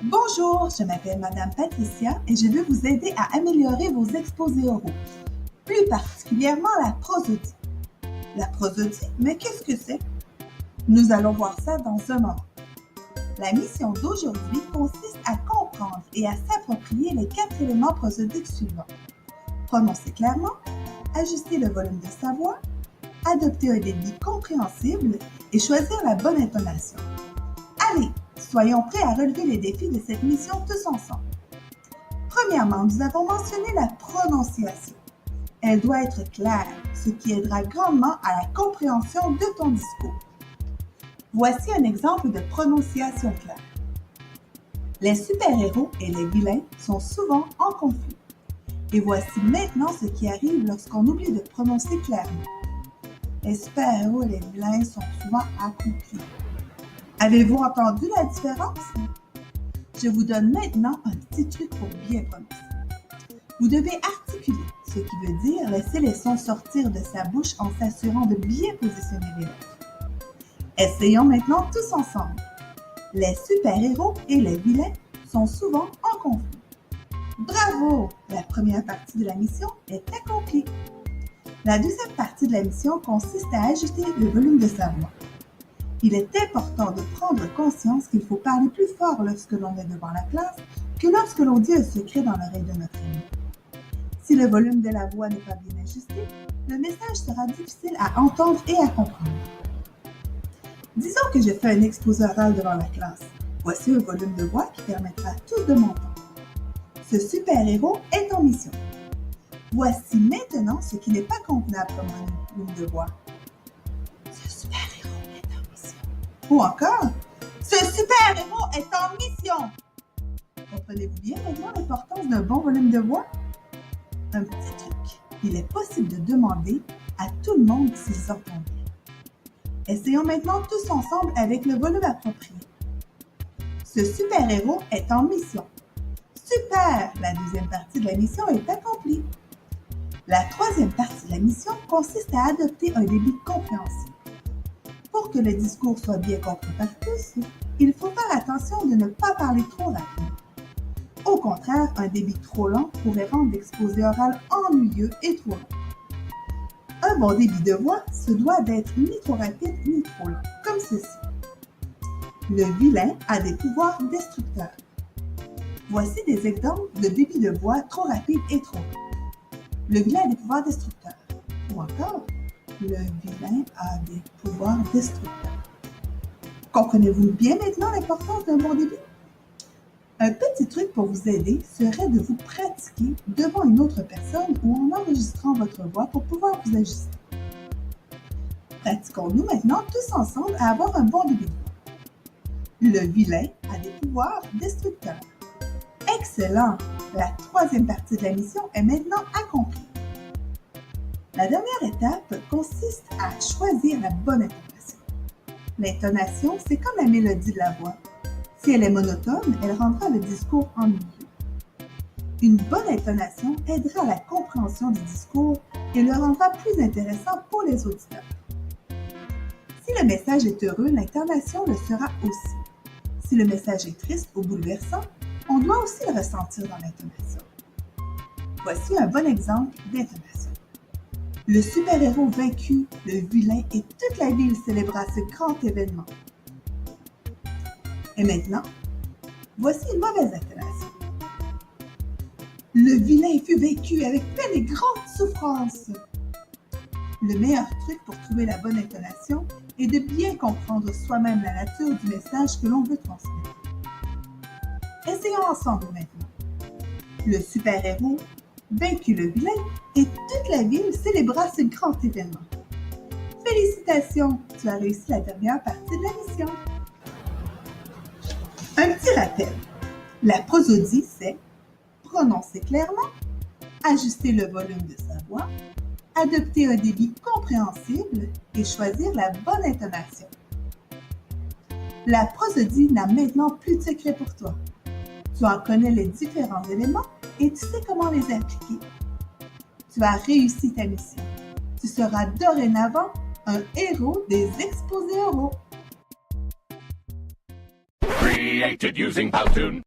Bonjour, je m'appelle Madame Patricia et je veux vous aider à améliorer vos exposés oraux, plus particulièrement la prosodie. La prosodie, mais qu'est-ce que c'est? Nous allons voir ça dans un moment. La mission d'aujourd'hui consiste à comprendre et à s'approprier les 4 éléments prosodiques suivants. Prononcer clairement, ajuster le volume de sa voix, adopter un débit compréhensible et choisir la bonne intonation. Allez, soyons prêts à relever les défis de cette mission tous ensemble. Premièrement, nous avons mentionné la prononciation. Elle doit être claire, ce qui aidera grandement à la compréhension de ton discours. Voici un exemple de prononciation claire. Les super-héros et les vilains sont souvent en conflit. Et voici maintenant ce qui arrive lorsqu'on oublie de prononcer clairement. Les super-héros et les vilains sont souvent accomplis. Avez-vous entendu la différence? Je vous donne maintenant un petit truc pour bien prononcer. Vous devez articuler, ce qui veut dire laisser les sons sortir de sa bouche en s'assurant de bien positionner les lèvres. Essayons maintenant tous ensemble. Les super-héros et les vilains sont souvent en conflit. Bravo! La première partie de la mission est accomplie. La deuxième partie de la mission consiste à ajuster le volume de sa voix. Il est important de prendre conscience qu'il faut parler plus fort lorsque l'on est devant la classe que lorsque l'on dit un secret dans l'oreille de notre ami. Si le volume de la voix n'est pas bien ajusté, le message sera difficile à entendre et à comprendre. Disons que je fais un exposé oral devant la classe. Voici un volume de voix qui permettra à tous de m'entendre. Ce super-héros est en mission. Voici maintenant ce qui n'est pas convenable comme un volume de voix. Ce super-héros est en mission. Ou encore, ce super-héros est en mission. Comprenez-vous bien maintenant l'importance d'un bon volume de voix? Un petit truc, il est possible de demander à tout le monde s'ils entendent bien. Essayons maintenant tous ensemble avec le volume approprié. Ce super-héros est en mission. Super! La deuxième partie de la mission est accomplie. La troisième partie de la mission consiste à adopter un débit compréhensible. Pour que le discours soit bien compris par tous, il faut faire attention de ne pas parler trop rapidement. Au contraire, un débit trop lent pourrait rendre l'exposé oral ennuyeux et trop long. Un bon débit de voix se doit d'être ni trop rapide ni trop lent, comme ceci. Le vilain a des pouvoirs destructeurs. Voici des exemples de débit de voix trop rapide et trop long. Le vilain a des pouvoirs destructeurs. Ou encore, le vilain a des pouvoirs destructeurs. Comprenez-vous bien maintenant l'importance d'un bon débit? Un petit truc pour vous aider serait de vous pratiquer devant une autre personne ou en enregistrant votre voix pour pouvoir vous ajuster. Pratiquons-nous maintenant tous ensemble à avoir un bon débit de voix. Le vilain a des pouvoirs destructeurs. Excellent! La troisième partie de la mission est maintenant accomplie. La dernière étape consiste à choisir la bonne intonation. L'intonation, c'est comme la mélodie de la voix. Si elle est monotone, elle rendra le discours ennuyeux. Une bonne intonation aidera à la compréhension du discours et le rendra plus intéressant pour les auditeurs. Si le message est heureux, l'intonation le sera aussi. Si le message est triste ou bouleversant, on doit aussi le ressentir dans l'intonation. Voici un bon exemple d'intonation. Le super-héros vaincu, le vilain et toute la ville célébra ce grand événement. Et maintenant, voici une mauvaise intonation. Le vilain fut vaincu avec peine et grande souffrance. Le meilleur truc pour trouver la bonne intonation est de bien comprendre soi-même la nature du message que l'on veut transmettre. Essayons ensemble maintenant. Le super-héros vaincu le vilain et toute la ville célébra ce grand événement. Félicitations, tu as réussi la dernière partie de la mission. Un petit rappel. La prosodie, c'est prononcer clairement, ajuster le volume de sa voix, adopter un débit compréhensible et choisir la bonne intonation. La prosodie n'a maintenant plus de secret pour toi. Tu en connais les différents éléments et tu sais comment les appliquer. Tu as réussi ta mission. Tu seras dorénavant un héros des exposés oraux. Created using Powtoon.